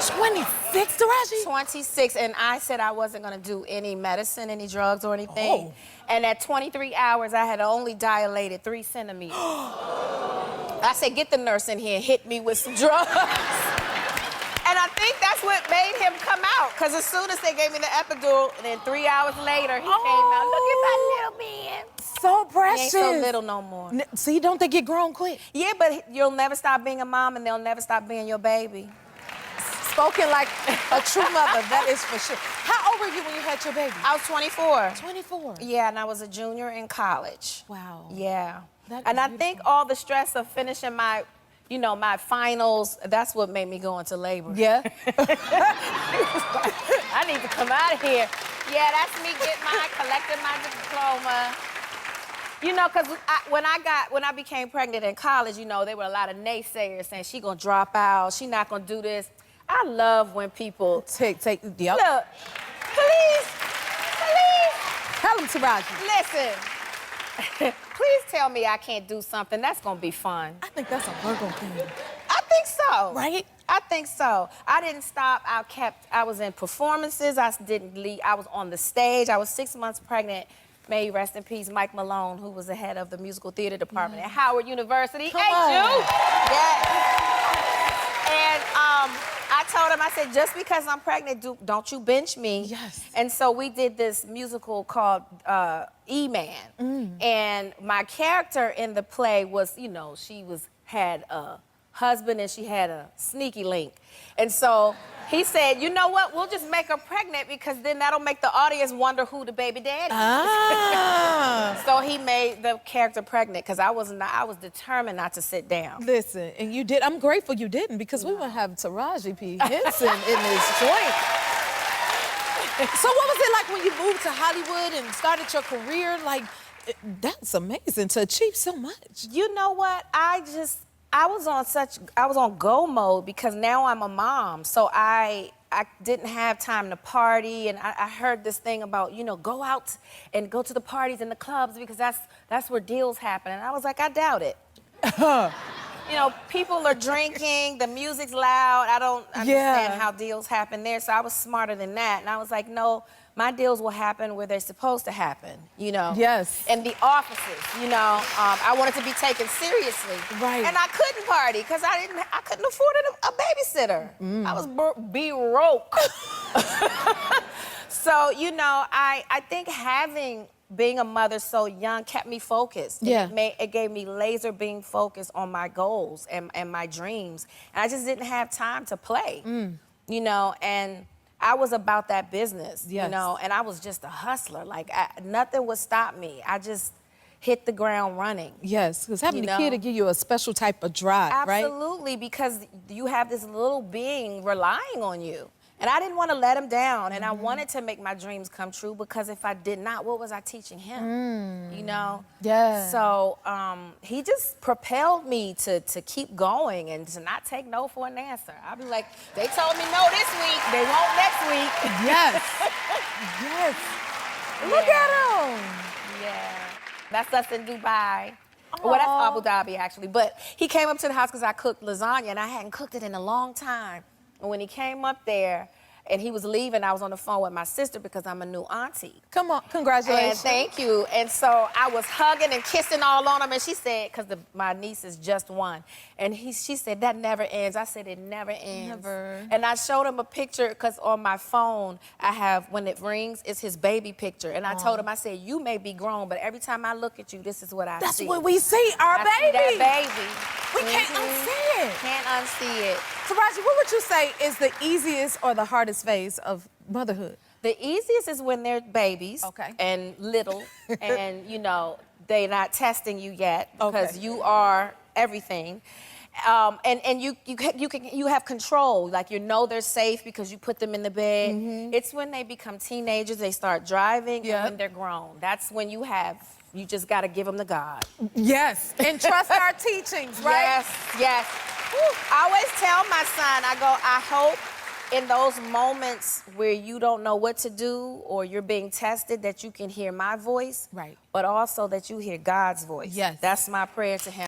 26, Taraji? 26, and I said I wasn't gonna do any medicine, any drugs or anything. And at 23 hours, I had only dilated 3 centimeters. I said, get the nurse in here and hit me with some drugs. And I think that's what made him come out, because as soon as they gave me the epidural, and then 3 hours later, he came out. Look at my little man. So precious. He ain't so little no more. See, don't they get grown quick? Yeah, but you'll never stop being a mom, and they'll never stop being your baby. Spoken like a true mother, that is for sure. How old were you when you had your baby? I was 24. 24. Yeah, and I was a junior in college. Wow. Yeah. That And is I beautiful. think all the stress of finishing my, you know, my finals, that's what made me go into labor. Yeah? I need to come out of here. Yeah, that's me collecting my diploma. You know, because when I became pregnant in college, you know, there were a lot of naysayers saying she gonna drop out, she not gonna do this. I love when people Yep. look, please. Tell him, Taraji. Listen, please tell me I can't do something. That's gonna be fun. I think that's a Virgo thing. I think so. Right? I think so. I didn't stop. I was in performances. I didn't leave. I was on the stage. I was 6 months pregnant. May he rest in peace, Mike Malone, who was the head of the musical theater department at Howard University. Come Hey, on. you? Yes. And I told him, I said, just because I'm pregnant, don't you bench me. Yes. And so we did this musical called E-Man. And my character in the play was, you know, she had a husband and she had a sneaky link. And so he said, you know what, we'll just make her pregnant because then that'll make the audience wonder who the baby daddy is. Ah. So he made the character pregnant because I was determined not to sit down. Listen, and you did. I'm grateful you didn't because we would have Taraji P. Henson in this joint. So what was it like when you moved to Hollywood and started your career? Like, that's amazing to achieve so much. You know what? I was on go mode because now I'm a mom. So I didn't have time to party, and I heard this thing about, you know, go out and go to the parties and the clubs because that's where deals happen. And I was like, I doubt it. You know, people are drinking, the music's loud. I don't understand how deals happen there. So I was smarter than that. And I was like, no, my deals will happen where they're supposed to happen, you know? Yes. In the offices, you know? I wanted to be taken seriously. Right. And I couldn't party because I couldn't afford a babysitter. I was broke. So, you know, I think being a mother so young kept me focused. Yeah. It gave me laser beam focus on my goals and my dreams. And I just didn't have time to play, you know? And I was about that business, you know? And I was just a hustler. Like, nothing would stop me. I just hit the ground running. Yes, because having You a kid know? to give you a special type of drive, right? Absolutely, because you have this little being relying on you. And I didn't want to let him down, and I wanted to make my dreams come true because if I did not, what was I teaching him? You know? Yeah. So he just propelled me to keep going and to not take no for an answer. I'd be like, they told me no this week, they won't next week. Yes. Yes. Look at him. Yeah. That's us in Dubai. Well, that's Abu Dhabi, actually. But he came up to the house because I cooked lasagna, and I hadn't cooked it in a long time. And when he came up there and he was leaving, I was on the phone with my sister because I'm a new auntie. Come on, congratulations. And thank you. And so I was hugging and kissing all on him, and she said, because my niece is just one, and she said, that never ends. I said, it never ends. Never. And I showed him a picture, because on my phone, I have, when it rings, it's his baby picture. And I told him, I said, you may be grown, but every time I look at you, this is what I see. That's what we see, our I baby. see that baby. We can't unsee it. Can't unsee it. Taraji, what would you say is the easiest or the hardest phase of motherhood? The easiest is when they're babies and little, and you know they're not testing you yet because you are everything, and you have control. Like you know they're safe because you put them in the bed. It's when they become teenagers, they start driving, and when they're grown. That's when you just got to give them to God. Yes, and trust our teachings, right? Yes, yes. I always tell my son, I go, I hope in those moments where you don't know what to do or you're being tested that you can hear my voice, but also that you hear God's voice. Yes. That's my prayer to him.